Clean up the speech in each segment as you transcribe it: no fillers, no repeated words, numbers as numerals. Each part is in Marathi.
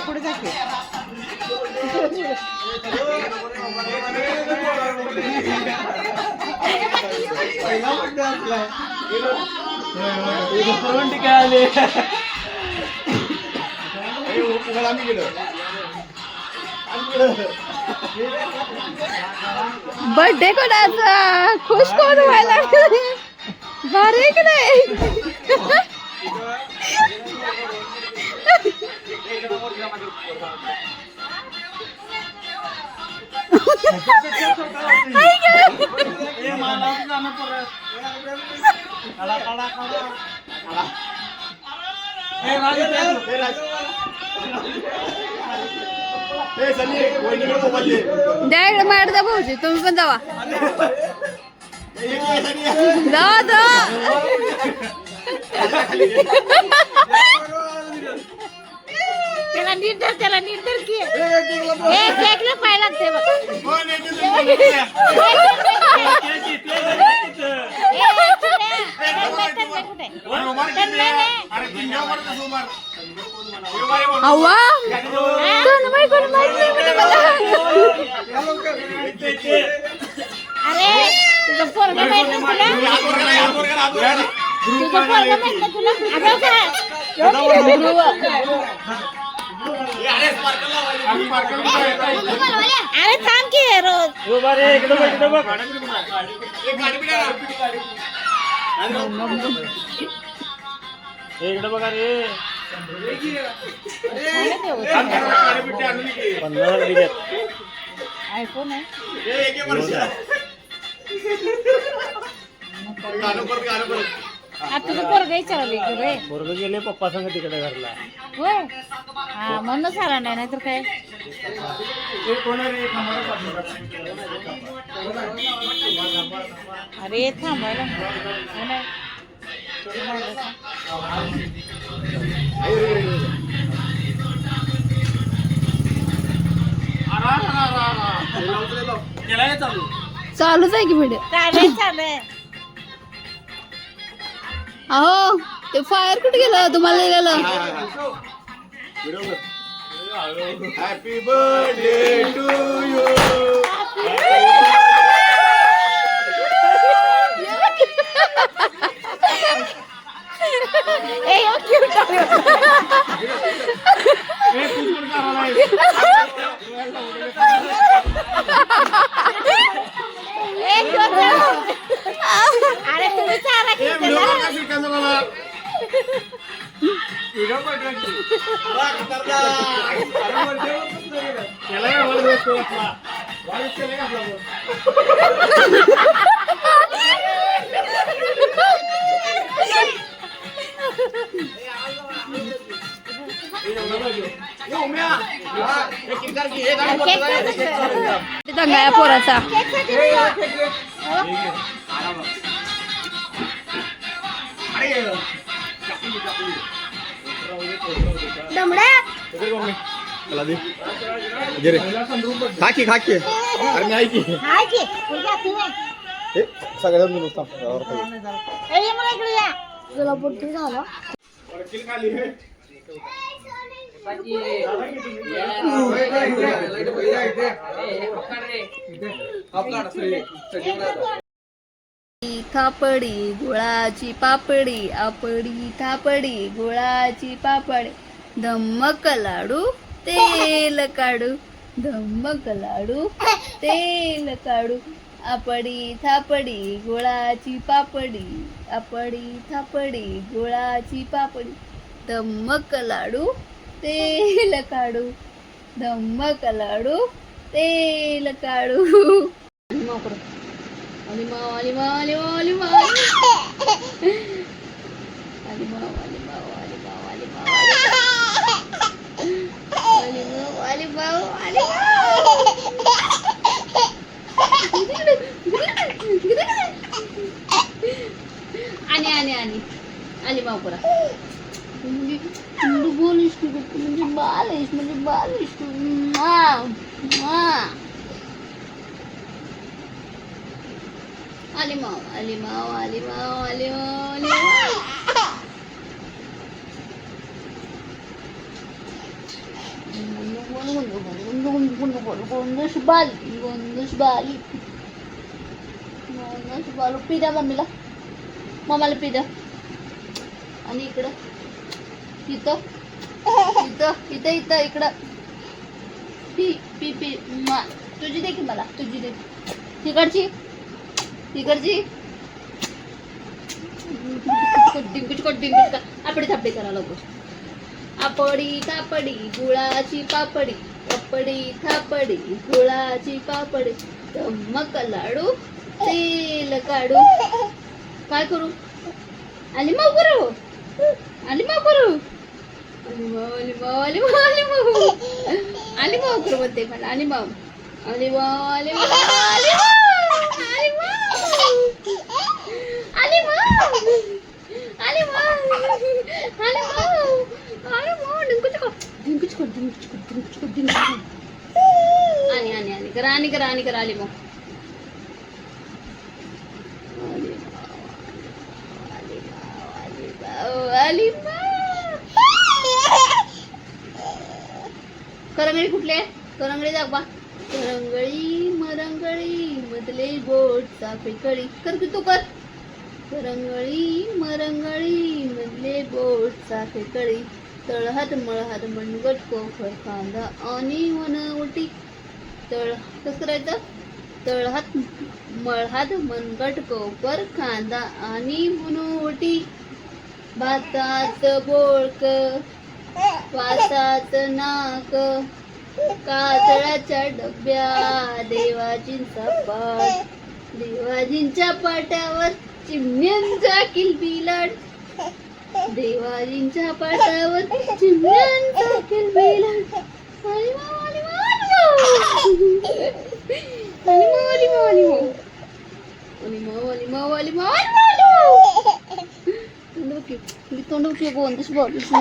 पुढे जाते बर्थडे कोणाचा खुश कोण व्हायला भारी की नाही द्या इकडे मार द्या भाऊजी तुम्ही पण जावा जावा जावा त्याला निर्धार की केकला पाय लागते अव्वा कोण माहिती अरे तुझं पोरगा माहिती अरे थांब की रोज इकडे बघा रे आयफोन आहे तुझं पोरगा विचारलं रे पोरग गेले पप्पा संग तिकडे घरला होय हा म्हणूनच आला नाही नाहीतर काय अरे थांबायला चालूच आहे की व्हिडिओ चालू अहो ते फायर कुठे गेलं तुम्हाला लिहिलेलं हॅपी बर्थडे टू यू अरे तुम्ही चारा दंगा पोराचा खाकी खाकी अरे मी ऐकी सगळ्या तुला बुद्धी झाला थापडी गुळाची पापडी आपडी थापडी गुळाची पापडी धम्मक लाडू तेल काढू धम्मक लाडू तेल काढू आपडी थापडी गुळाची पापडी आपडी थापडी गुळाची पापडी धम्मक लाडू तेल काढू धम्मक लाडू तेल काढू आली माव आली माव आली माव आली माव आली माव आली माव आली माव आली माव आली माव आली आणि आणि आणि आली माव पुरा म्हणजे तू बोलीस की म्हणजे बालीस म्हणजे बालीस तू आली माव आली माव आली माव आली माव आली माव गोंदश बाली पी द्या मम्मीला, मम्माला पी द्या. आणि इकडं इथं इथं इथं इथं इकडं पी पी पी तुझी दे की मला, तुझी दे. तिकडची तिकडची आपडी थापडी करा लवकर. आपडी थापडी गुळाची पापडी, अपडी थापडी गुळाची पापडी, चम्मक लाडू तेल काढू. काय करू? आली माऊ करू, आली माऊ करू, आली माऊ आली माऊ आली माऊ आली माऊ आली माऊ करू म्हणते मला. आली माऊ आली माऊ आली माऊ आली माऊ आली माऊ आली माऊ आली माऊ आली माऊ आली माऊ आणि आणि आणि करा आणि करा आणि करा. आली माऊ आली माऊ. करंगळी कुठली आहे? करंगळी दाखवा. करंगळी मरंगळी मधले बोट चाफे कळी. कर की तू कर. करंगळी मरंगळी मधले बोट चाफे कळी, तळहात मळहात मनगट कोफर कांदा आणि वनवटी. कसं करायचं? तळहात मळहात मनगट कोपर कांदा आणि वनवटी. भाताचं बोळक वासाचं नाक, काजळाच्या डब्या देवाजींचा पाट, देवाजींच्या पाटावर चिमण्यांचा किलबिलाट, देवाजींच्या पाटावर चिमण्यांचा किलबिलाट. आली माऊ आली माऊ आली माऊ आली माऊ आली माऊ आली माऊ आली माऊ आली माऊ आली माऊ. तोंड उठी गोंदश बोलूश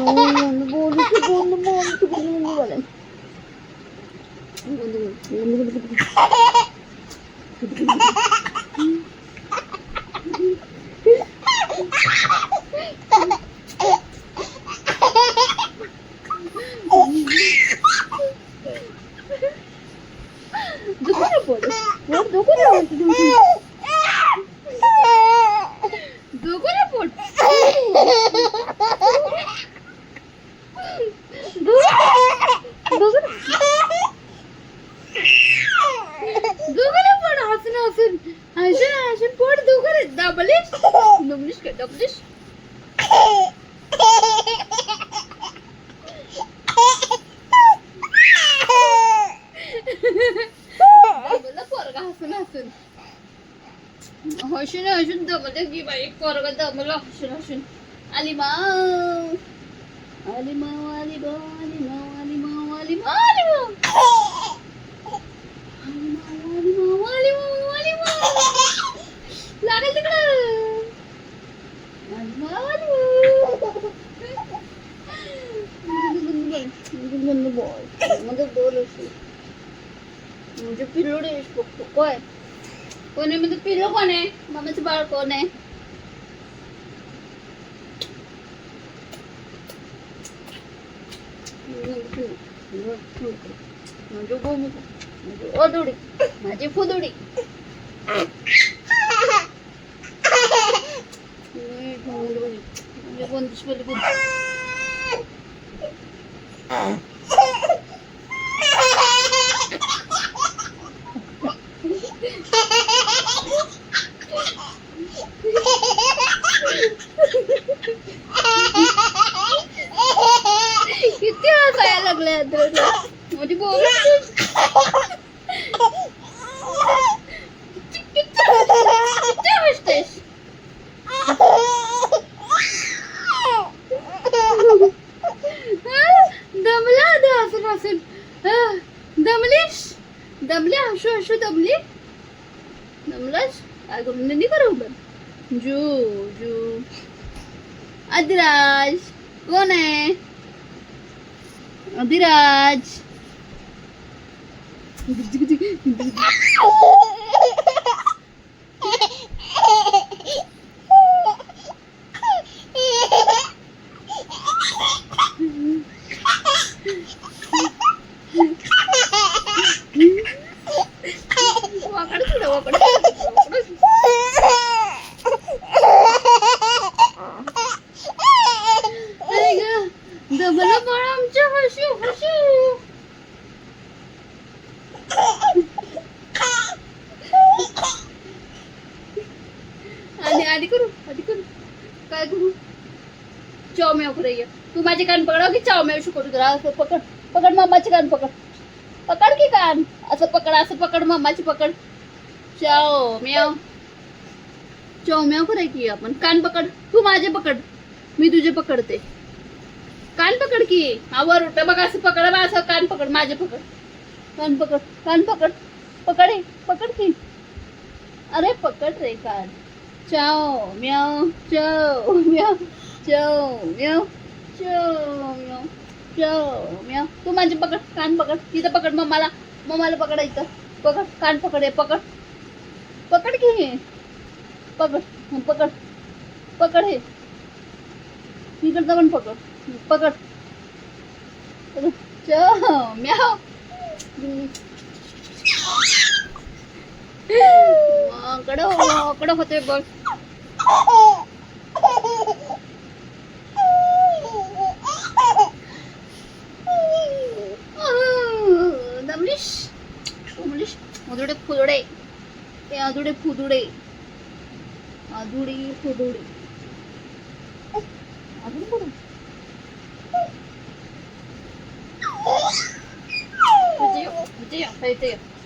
हसून हसून दमले की बाई पोरग दमलं हसून हसून. आली माऊ आली माऊ आली माऊ आली माऊ आली माऊ आली माऊ आली माऊ आली माऊ आली माऊ आली माऊ लागेल तिकडं. आली माऊ आली माऊ बोल म्हणजे पिल्लोड बघतो. काय कोण आहे? म्हणजे पिल्लो कोण आहे? मामाचं बाळ कोण आहे? म्हणजे गोमुख, म्हणजे ओदुडी, माझी फुदुडी. म्हणजे कोणतीच पहिली बुद्धी. किती हसायला लागले म्हणजे दमला हसून हसून दमलीस दमली हसू हसू दमली दमलास. काय करून नाही करू पण जू जू. अधिराज कोण आहे? अधिराज म्याव करे तू माझे कान पकड की चाव म्याव शिकवतो तुला असं पकड पकड मम्माचे कान पकड पकड की कान असं पकड मम्माची पकड चाव म्याव करायची आपण कान पकड तू माझे पकड मी तुझे पकडते कान पकड की आवर उठ बघ असं पकड बा असं कान पकड माझे पकड कान पकड पकड की अरे पकड रे कान चाव म्याव चाव म्याव चाव म्याव चाव म्याव चाव म्याव तू माझे पकड कान पकड तिथं पकड मम्माला पकडायचं पकड कान पकड पकड की पकड हे इकडचं पण पकड चाव म्याव कडक होते बघ दमलीश फुदुडे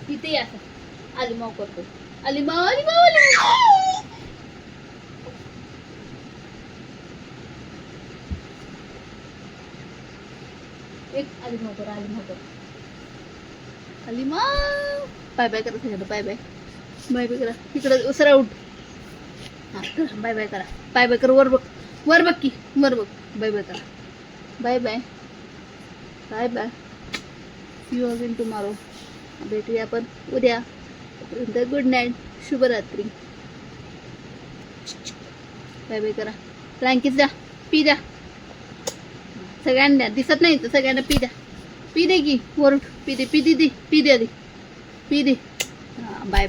इथे या आलिमाव करतो आलिमाव एक आलिमाव कर आलिमाव बाय बाय करा सगळं बाय बाय करा तिकडे उसरा उठ हा बाय बाय कर वर बघ की वर बघ बाय करा बाय यू अगेन टुमॉरो भेटूया आपण उद्या गुड नाईट शुभरात्री बाय करा ब्लँकेट द्या पी द्या सगळ्यांना दिसत नाही तर सगळ्यांना पी दे की वर पी दे आधी पी दे हां बाय